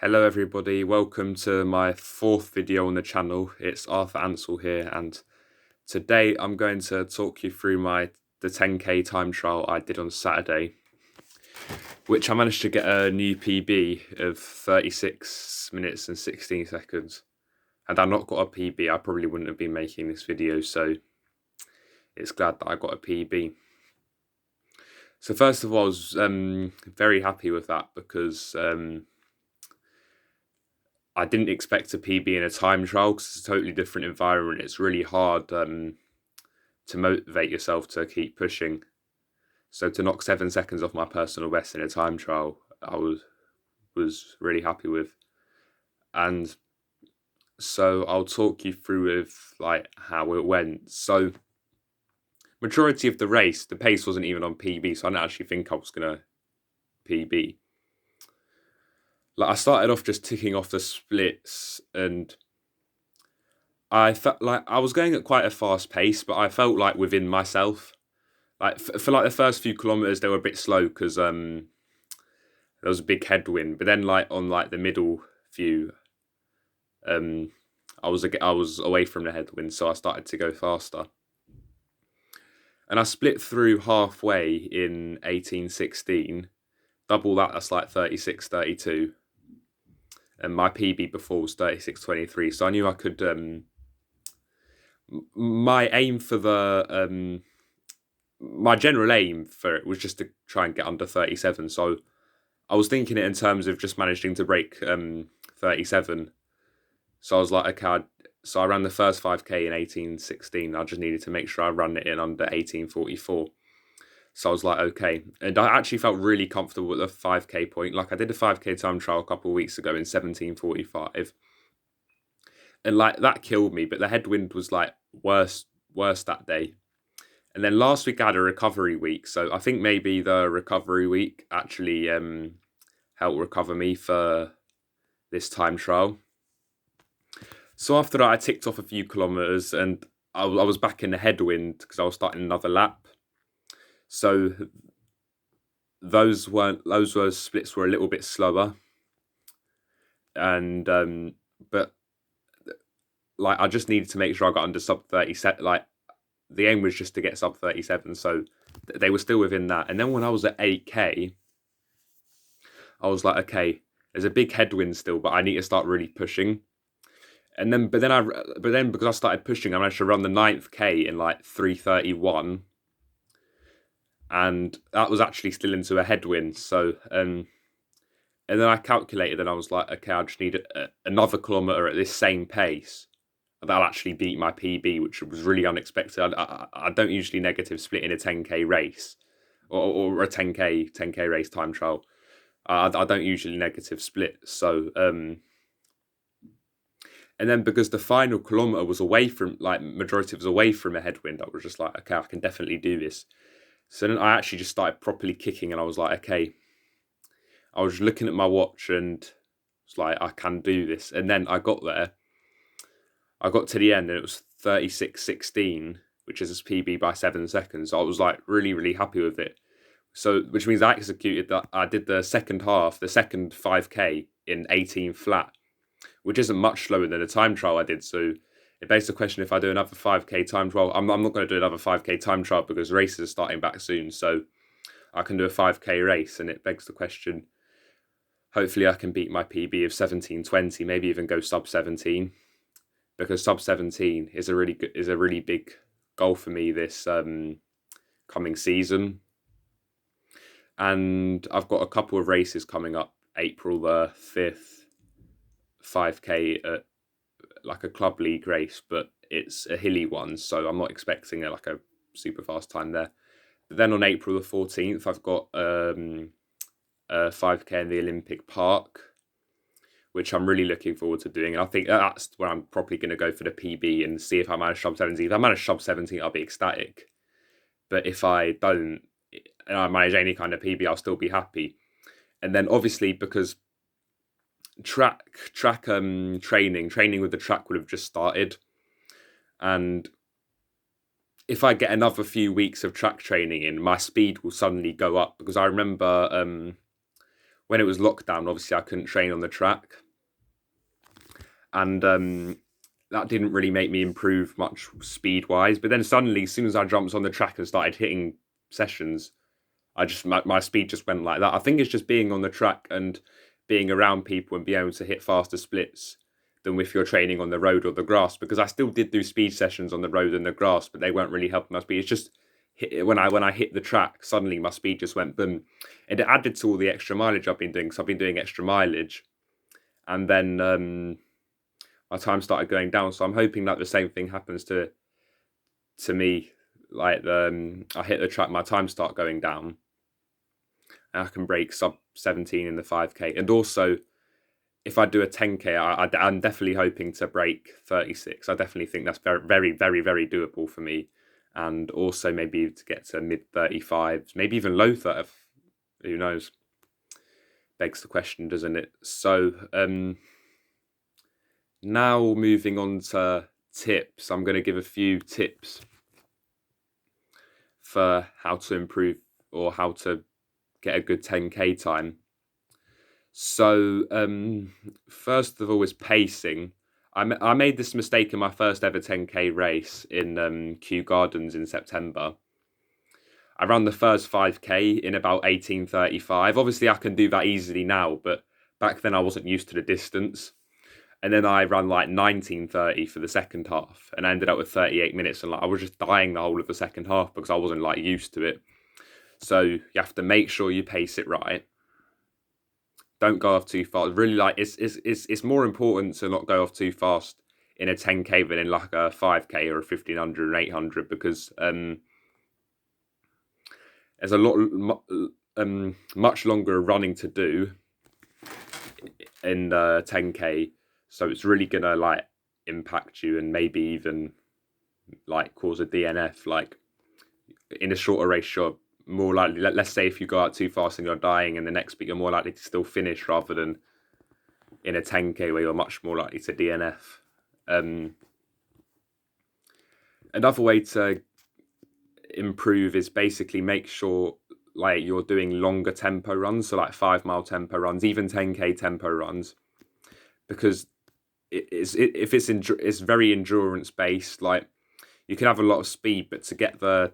Hello everybody, welcome to my fourth video on the channel. It's Arthur Ansell here, and today I'm going to talk you through the 10k time trial I did on Saturday, which I managed to get a new PB of 36 minutes and 16 seconds. Had I not got a PB, I probably wouldn't have been making this video, so it's glad that I got a PB. So first of all, I was very happy with that because I didn't expect a PB in a time trial because it's a totally different environment. It's really hard to motivate yourself to keep pushing. So to knock 7 seconds off my personal best in a time trial, I was really happy with. And so I'll talk you through with like how it went. So majority of the race, the pace wasn't even on PB, so I didn't actually think I was gonna PB. Like I started off just ticking off the splits, and I felt like I was going at quite a fast pace, but I felt like within myself. Like for like the first few kilometers, they were a bit slow because there was a big headwind. But then like on like the middle few, I was away from the headwind, so I started to go faster. And I split through halfway in 18:16. Double that, that's like 36:32. And my PB before was 36:23, so I knew I could. My aim for the my general aim for it was just to try and get under 37. So I was thinking it in terms of just managing to break 37. So I was like, okay, so I ran the first 5k in 18:16. I just needed to make sure I ran it in under 18:44. So I was like, okay. And I actually felt really comfortable at the 5k point. Like I did a 5k time trial a couple of weeks ago in 17:45. And like that killed me, but the headwind was like worse that day. And then last week I had a recovery week, so I think maybe the recovery week actually helped recover me for this time trial. So after that, I ticked off a few kilometers, and I was back in the headwind because I was starting another lap. So those splits were a little bit slower, and but like I just needed to make sure I got under sub 37. Like the aim was just to get sub 37, so they were still within that. And then when I was at 8k, I was like, okay, there's a big headwind still, but I need to start really pushing. And then, but then because I started pushing, I managed to run the 9th k in like 3:31, and that was actually still into a headwind. So, and then I calculated, and I was like, okay, I just need another kilometer at this same pace. That'll actually beat my PB, which was really unexpected. I don't usually negative split in a 10k race or a 10k race time trial. I don't usually negative split. So, and then because the final kilometer was away from, like, majority was away from a headwind, I was just like, okay, I can definitely do this. So then I actually just started properly kicking, and I was like, okay. I was looking at my watch and was like, I can do this. And then I got there. I got to the end and it was 36:16, which is a PB by 7 seconds. So I was like really happy with it. So which means I executed that. I did the second half, the second 5k in 18 flat, which isn't much slower than the time trial I did. So it begs the question, if I do another 5k time trial, I'm not going to do another 5k time trial because races are starting back soon. So I can do a 5k race, and it begs the question, hopefully I can beat my PB of 17:20, maybe even go sub 17. Because sub 17 is a really big goal for me this coming season. And I've got a couple of races coming up. April the 5th, 5k at like a club league race, but it's a hilly one, so I'm not expecting like a super fast time there. But then on April the 14th, I've got a 5k in the Olympic Park, which I'm really looking forward to doing. And I think that's where I'm probably going to go for the PB and see if I manage sub 17. If I manage sub 17, I'll be ecstatic. But if I don't, and I manage any kind of PB, I'll still be happy. And then obviously, because track training with the track would have just started. And if I get another few weeks of track training in, my speed will suddenly go up, because I remember when it was lockdown, obviously I couldn't train on the track, and that didn't really make me improve much speed wise. But then suddenly, as soon as I jumped on the track and started hitting sessions, my speed just went like that. I think it's just being on the track and being around people and being able to hit faster splits than if you're training on the road or the grass. Because I still did do speed sessions on the road and the grass, but they weren't really helping my speed. It's just when I hit the track, suddenly my speed just went boom, and it added to all the extra mileage I've been doing. So I've been doing extra mileage, and then my time started going down. So I'm hoping that the same thing happens to me. Like I hit the track, my time start going down, and I can break sub 17 in the 5k. And also, if I do a 10k, I'm definitely hoping to break 36. I definitely think that's very, very, very, very doable for me. And also maybe to get to mid 35s, maybe even low 30. Who knows? Begs the question, doesn't it? So now moving on to tips. I'm going to give a few tips for how to improve or how to get a good 10k time. So first of all is pacing. I made this mistake in my first ever 10k race in Kew Gardens in September. I ran the first 5k in about 18:35. Obviously I can do that easily now, but back then I wasn't used to the distance. And then I ran like 19:30 for the second half, and I ended up with 38 minutes, and like I was just dying the whole of the second half because I wasn't like used to it. So you have to make sure you pace it right. Don't go off too fast. Really, like it's more important to not go off too fast in a 10k than in like a 5k or a 1500 and 800, because there's a lot much longer running to do in the 10k, so it's really gonna like impact you and maybe even like cause a DNF. Like in a shorter race, you're more likely, let's say if you go out too fast and you're dying in the next bit, you're more likely to still finish rather than in a 10k where you're much more likely to DNF. Another way to improve is basically make sure like you're doing longer tempo runs, so like 5 mile tempo runs, even 10k tempo runs, because it's very endurance based. Like you can have a lot of speed, but to get the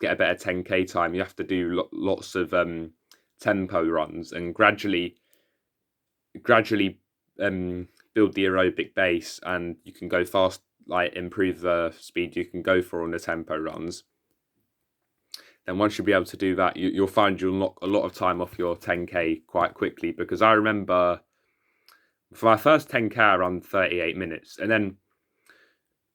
get a better 10k time, you have to do lots of tempo runs and gradually build the aerobic base, and you can go fast, like improve the speed you can go for on the tempo runs. Then once you'll be able to do that, you'll find you'll knock a lot of time off your 10k quite quickly. Because I remember for my first 10k I ran 38 minutes, and then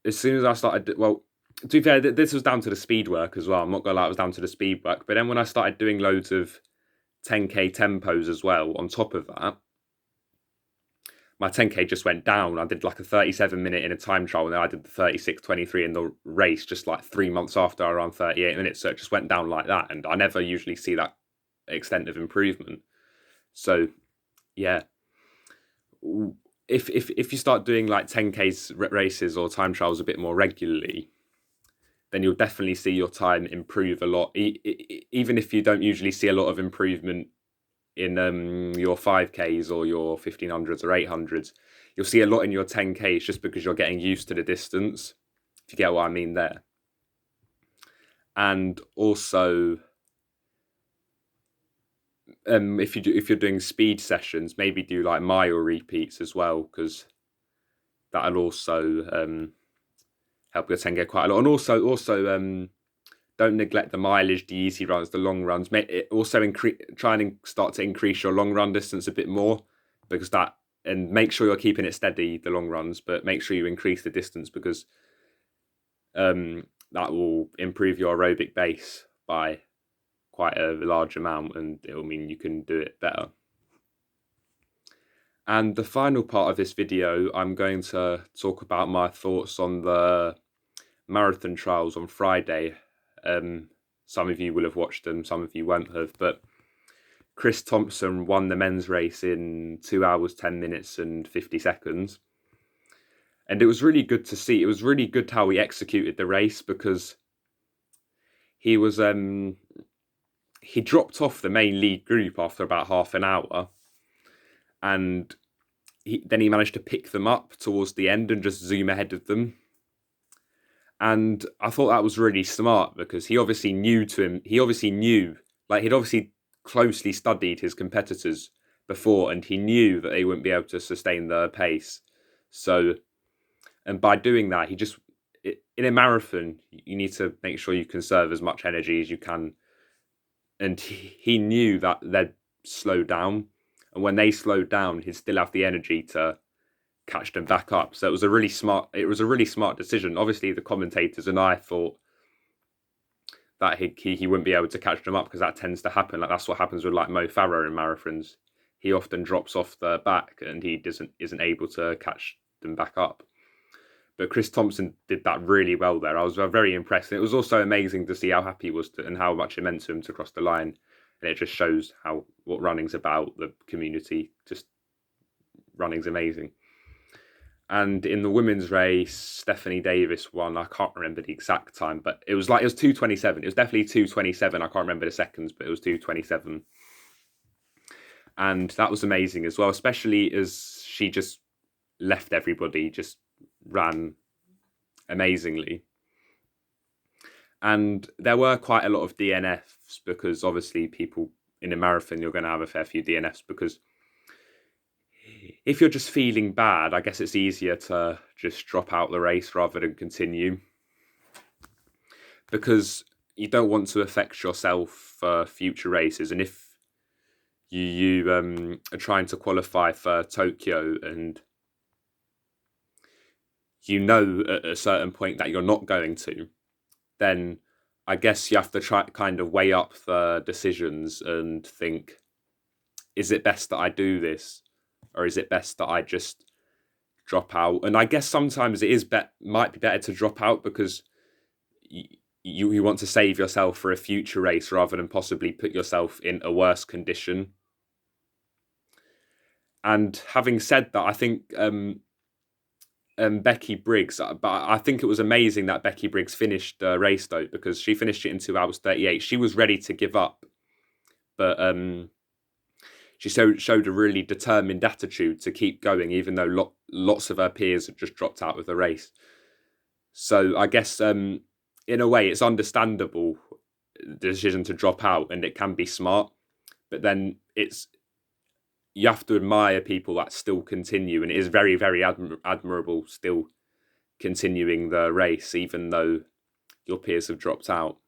as soon as I started, well, to be fair, this was down to the speed work as well. I'm not gonna lie, it was down to the speed work. But then when I started doing loads of 10k tempos as well on top of that, my 10k just went down. I did like a 37 minute in a time trial, and then I did the 36:23 in the race just like 3 months after I ran 38 minutes. So it just went down like that, and I never usually see that extent of improvement. So yeah, if you start doing like 10k races or time trials a bit more regularly, then you'll definitely see your time improve a lot. Even if you don't usually see a lot of improvement in your 5Ks or your 1500s or 800s, you'll see a lot in your 10Ks just because you're getting used to the distance, if you get what I mean there. And also, if you're doing speed sessions, maybe do like mile repeats as well, because that'll also help your 10K quite a lot. And also don't neglect the mileage, the easy runs, the long runs. Also try and start to increase your long run distance a bit more, because and make sure you're keeping it steady, the long runs, but make sure you increase the distance, because that will improve your aerobic base by quite a large amount, and it will mean you can do it better. And the final part of this video, I'm going to talk about my thoughts on the marathon trials on Friday. Some of you will have watched them, some of you won't have, but Chris Thompson won the men's race in 2 hours, 10 minutes and 50 seconds. And it was really good to see. It was really good how he executed the race, because he he dropped off the main lead group after about half an hour, and then he managed to pick them up towards the end and just zoom ahead of them. And I thought that was really smart because he obviously knew, like he'd obviously closely studied his competitors before, and he knew that they wouldn't be able to sustain their pace. So, and by doing that, in a marathon, you need to make sure you conserve as much energy as you can. And he knew that they'd slow down. And when they slowed down, he'd still have the energy to catch them back up. So it was a really smart decision. Obviously, the commentators and I thought that he wouldn't be able to catch them up because that tends to happen. Like that's what happens with like Mo Farah in marathons. He often drops off the back and he isn't able to catch them back up. But Chris Thompson did that really well there. I was very impressed. And it was also amazing to see how happy he was and how much it meant to him to cross the line. And it just shows what running's about, the community. Just running's amazing. And in the women's race, Stephanie Davis won. I can't remember the exact time, but it was 2:27. It was definitely 2:27. I can't remember the seconds, but it was 2:27. And that was amazing as well, especially as she just left everybody, just ran amazingly. And there were quite a lot of DNFs because obviously people in a marathon, you're going to have a fair few DNFs because if you're just feeling bad, I guess it's easier to just drop out the race rather than continue because you don't want to affect yourself for future races. And if you are trying to qualify for Tokyo and you know at a certain point that you're not going to, then I guess you have to try kind of weigh up the decisions and think, is it best that I do this? Or is it best that I just drop out? And I guess sometimes might be better to drop out because you want to save yourself for a future race rather than possibly put yourself in a worse condition. And having said that, I think Becky Briggs, but I think it was amazing that Becky Briggs finished the race though, because she finished it in 2 hours 38. She was ready to give up, but she showed a really determined attitude to keep going, even though lots of her peers had just dropped out of the race. So I guess in a way it's understandable, the decision to drop out, and it can be smart, but then you have to admire people that still continue, and it is very, very admirable still continuing the race, even though your peers have dropped out.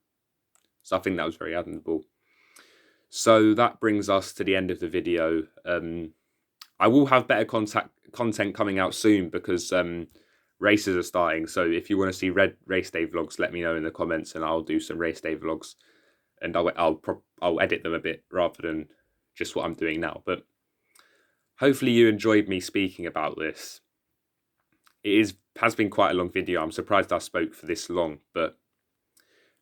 So I think that was very admirable. So that brings us to the end of the video. I will have better content coming out soon because races are starting. So if you want to see race day vlogs, let me know in the comments, and I'll do some race day vlogs, and I'll edit them a bit rather than just what I'm doing now. But hopefully you enjoyed me speaking about this. It has been quite a long video. I'm surprised I spoke for this long, but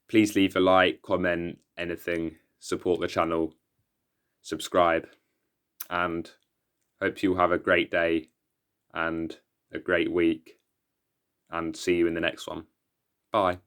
please leave a like, comment, anything, support the channel, subscribe, and hope you have a great day and a great week, and see you in the next one. Bye.